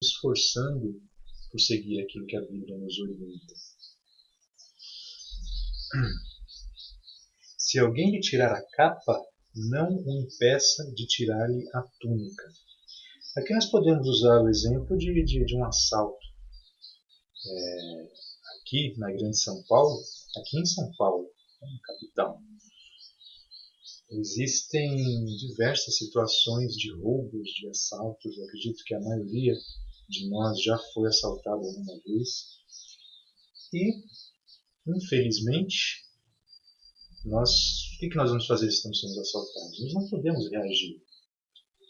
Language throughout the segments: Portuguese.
esforçando por seguir aquilo que a Bíblia nos orienta. Se alguém lhe tirar a capa, não o impeça de tirar-lhe a túnica. Aqui nós podemos usar o exemplo de um assalto. Aqui na Grande São Paulo, aqui em São Paulo, na capital, existem diversas situações de roubos, de assaltos. Eu acredito que a maioria de nós já foi assaltado alguma vez. E, infelizmente, o que nós vamos fazer se estamos sendo assaltados? Nós não podemos reagir.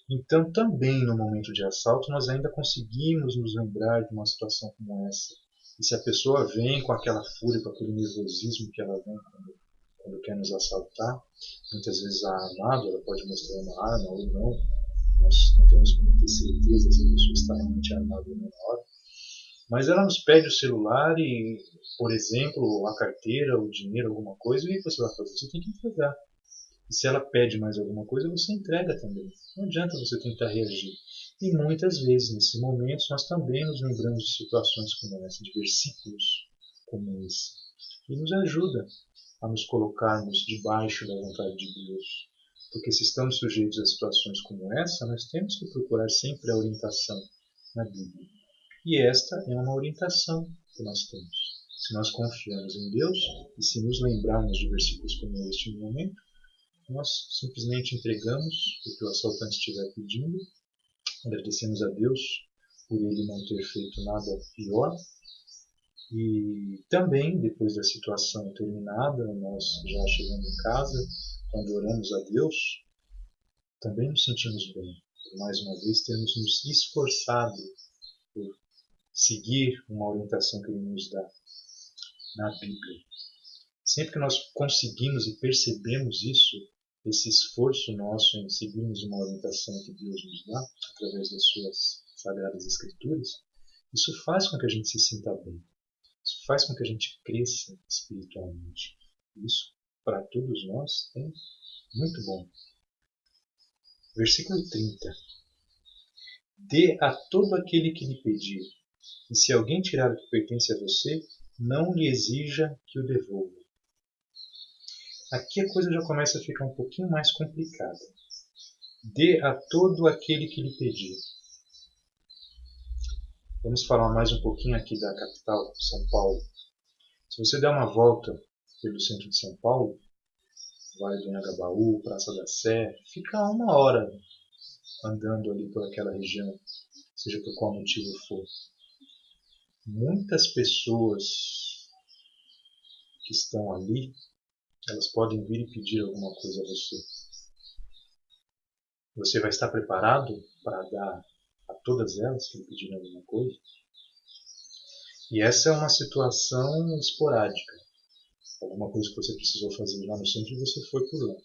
Então, também no momento de assalto, nós ainda conseguimos nos lembrar de uma situação como essa. E se a pessoa vem com aquela fúria, com aquele nervosismo que ela vem quando quer nos assaltar, muitas vezes armado, ela pode mostrar uma arma ou não. Nós não temos como ter certeza se a pessoa está realmente armada ou não na hora. Mas ela nos pede o celular e, por exemplo, a carteira, o dinheiro, alguma coisa, e o que você vai fazer? Você tem que entregar. E se ela pede mais alguma coisa, você entrega também. Não adianta você tentar reagir. E muitas vezes, nesses momentos, nós também nos lembramos de situações como essa, de versículos como esse. E nos ajuda a nos colocarmos debaixo da vontade de Deus. Porque se estamos sujeitos a situações como essa, nós temos que procurar sempre a orientação na Bíblia. E esta é uma orientação que nós temos. Se nós confiamos em Deus e se nos lembrarmos de versículos como este no momento, nós simplesmente entregamos o que o assaltante estiver pedindo, agradecemos a Deus por ele não ter feito nada pior. E também, depois da situação terminada, nós já chegando em casa, quando oramos a Deus, também nos sentimos bem, por mais uma vez termos nos esforçado por seguir uma orientação que Ele nos dá na Bíblia. Sempre que nós conseguimos e percebemos isso, esse esforço nosso em seguirmos uma orientação que Deus nos dá, através das suas Sagradas Escrituras, isso faz com que a gente se sinta bem. Isso faz com que a gente cresça espiritualmente. Isso, para todos nós, é muito bom. Versículo 30. Dê a todo aquele que lhe pedir, e se alguém tirar o que pertence a você, não lhe exija que o devolva. Aqui a coisa já começa a ficar um pouquinho mais complicada. Dê a todo aquele que lhe pedir. Vamos falar mais um pouquinho aqui da capital, São Paulo. Se você der uma volta pelo centro de São Paulo, Vale do Anhangabaú, Praça da Sé, fica 1 hora andando ali por aquela região, seja por qual motivo for. Muitas pessoas que estão ali, elas podem vir e pedir alguma coisa a você. Você vai estar preparado para dar a todas elas que lhe pedirem alguma coisa? E essa é uma situação esporádica. Alguma coisa que você precisou fazer lá no centro e você foi por lá.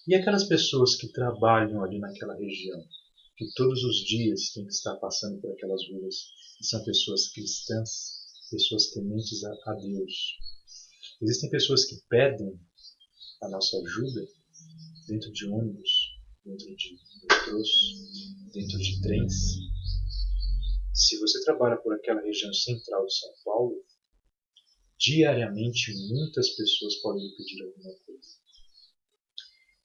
E aquelas pessoas que trabalham ali naquela região, que todos os dias têm que estar passando por aquelas ruas, e são pessoas cristãs, pessoas tementes a Deus. Existem pessoas que pedem a nossa ajuda dentro de ônibus, dentro de metrôs, dentro de trens. Se você trabalha por aquela região central de São Paulo, diariamente muitas pessoas podem lhe pedir alguma coisa.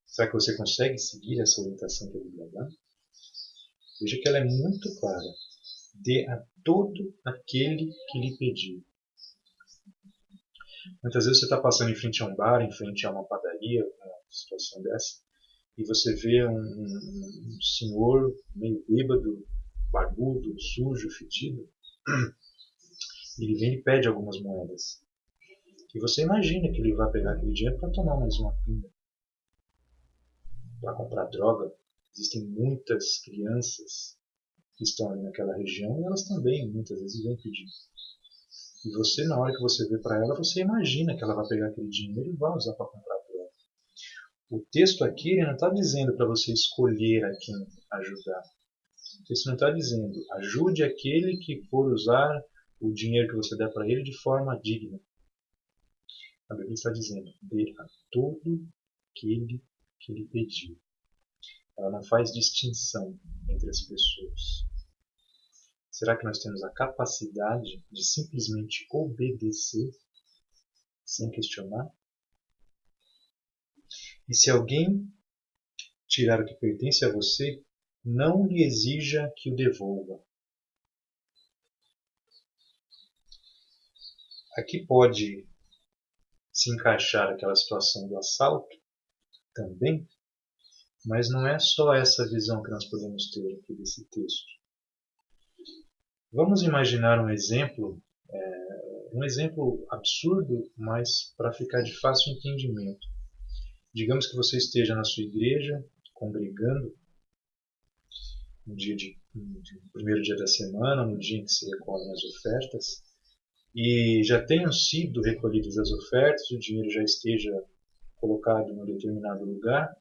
Será que você consegue seguir essa orientação que a Bíblia dá? Veja que ela é muito clara. Dê a todo aquele que lhe pedir. Muitas vezes você está passando em frente a um bar, em frente a uma padaria, uma situação dessa, e você vê um senhor meio bêbado, barbudo, sujo, fedido. Ele vem e pede algumas moedas. E você imagina que ele vai pegar aquele dinheiro para tomar mais uma pinga, para comprar droga. Existem muitas crianças que estão ali naquela região e elas também muitas vezes vêm pedir. E você, na hora que você vê para ela, você imagina que ela vai pegar aquele dinheiro e vai usar para comprar droga. O texto aqui ele não está dizendo para você escolher a quem ajudar. O texto não está dizendo ajude aquele que for usar o dinheiro que você der para ele de forma digna. A Bíblia está dizendo dê a todo aquele que lhe pediu. Ela não faz distinção entre as pessoas. Será que nós temos a capacidade de simplesmente obedecer sem questionar? E se alguém tirar o que pertence a você, não lhe exija que o devolva. Aqui pode se encaixar aquela situação do assalto também, mas não é só essa visão que nós podemos ter aqui desse texto. Vamos imaginar um exemplo absurdo, mas para ficar de fácil entendimento. Digamos que você esteja na sua igreja, congregando, no primeiro dia da semana, no dia em que se recolhem as ofertas, e já tenham sido recolhidas as ofertas, o dinheiro já esteja colocado em um determinado lugar,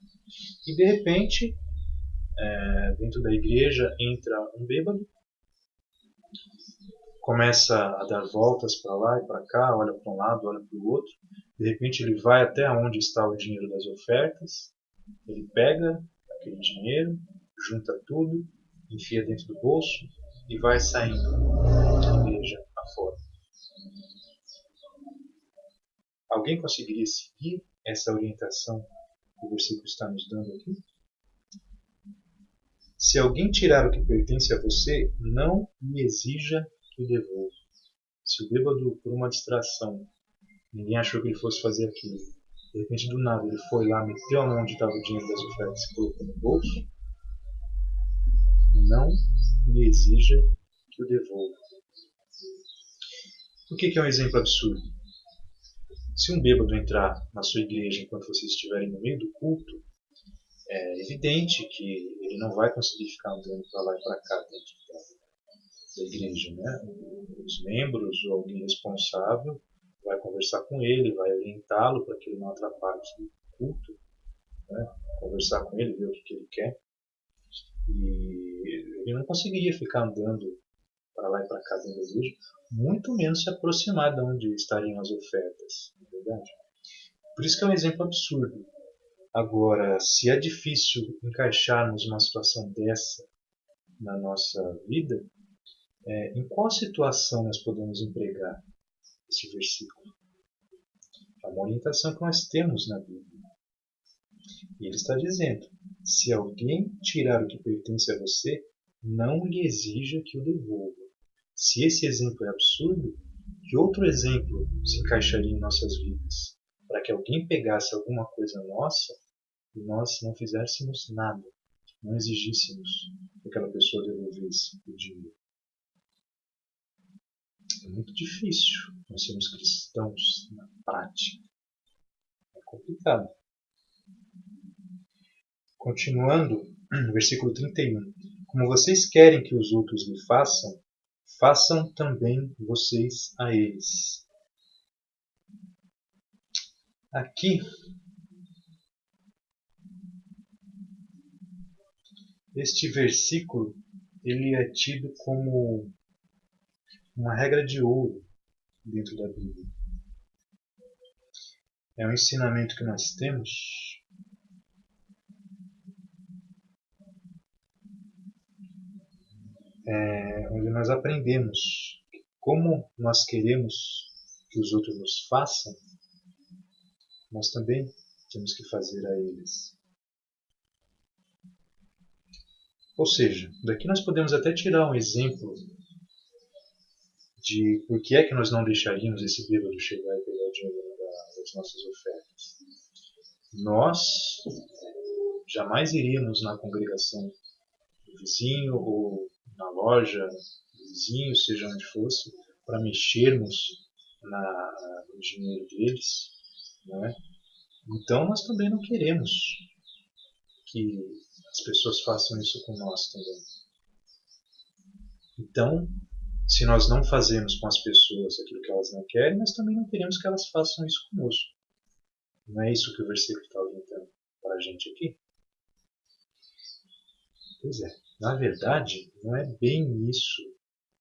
e de repente, dentro da igreja, entra um bêbado, começa a dar voltas para lá e para cá, olha para um lado, olha para o outro, de repente ele vai até onde está o dinheiro das ofertas, ele pega aquele dinheiro, junta tudo, enfia dentro do bolso e vai saindo da igreja afora. Alguém conseguiria seguir essa orientação que o versículo está nos dando aqui? Se alguém tirar o que pertence a você, não lhe exija que o devolva. Se o bêbado, por uma distração, ninguém achou que ele fosse fazer aquilo, de repente do nada ele foi lá, meteu a mão onde estava o dinheiro das ofertas e colocou no bolso, não lhe exija que o devolva. Por que é um exemplo absurdo? Se um bêbado entrar na sua igreja enquanto vocês estiverem no meio do culto, é evidente que ele não vai conseguir ficar andando para lá e para cá dentro da igreja, né? Os membros ou alguém responsável vai conversar com ele, vai orientá-lo para que ele não atrapalhe o culto, né? Conversar com ele, ver o que ele quer. E ele não conseguiria ficar andando para lá e para cá dentro da igreja, muito menos se aproximar de onde estariam as ofertas, não é verdade? Por isso que é um exemplo absurdo. Agora, se é difícil encaixarmos uma situação dessa na nossa vida, em qual situação nós podemos empregar esse versículo? É uma orientação que nós temos na Bíblia. E ele está dizendo, se alguém tirar o que pertence a você, não lhe exija que o devolva. Se esse exemplo é absurdo, que outro exemplo se encaixaria em nossas vidas? Para que alguém pegasse alguma coisa nossa e nós não fizéssemos nada, não exigíssemos que aquela pessoa devolvesse o dinheiro. É muito difícil nós sermos cristãos na prática. É complicado. Continuando, versículo 31. Como vocês querem que os outros lhe façam, façam também vocês a eles. Aqui, este versículo ele é tido como uma regra de ouro dentro da Bíblia. É um ensinamento que nós temos onde nós aprendemos como nós queremos que os outros nos façam, nós também temos que fazer a eles. Ou seja, daqui nós podemos até tirar um exemplo de por que é que nós não deixaríamos esse bêbado chegar e pegar o dinheiro das nossas ofertas. Nós jamais iríamos na congregação do vizinho ou na loja do vizinho, seja onde fosse, para mexermos no dinheiro deles, não é? Então nós também não queremos que as pessoas façam isso com nós também. Então, se nós não fazemos com as pessoas aquilo que elas não querem, nós também não queremos que elas façam isso conosco. Não é isso que o versículo está orientando para a gente aqui? Pois é, na verdade, não é bem isso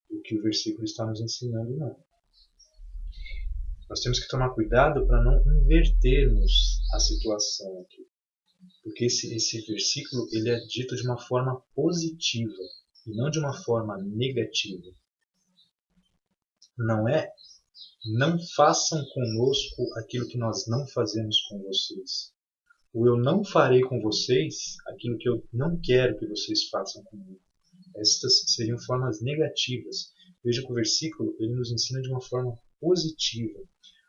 o que o versículo está nos ensinando, não. Nós temos que tomar cuidado para não invertermos a situação aqui. Porque esse versículo ele é dito de uma forma positiva. e não de uma forma negativa. Não é, não façam conosco aquilo que nós não fazemos com vocês. Ou eu não farei com vocês aquilo que eu não quero que vocês façam comigo. Estas seriam formas negativas. Veja que o versículo ele nos ensina de uma forma positiva.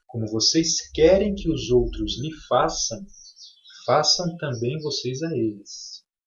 Como vocês querem que os outros lhe façam, façam também vocês a eles.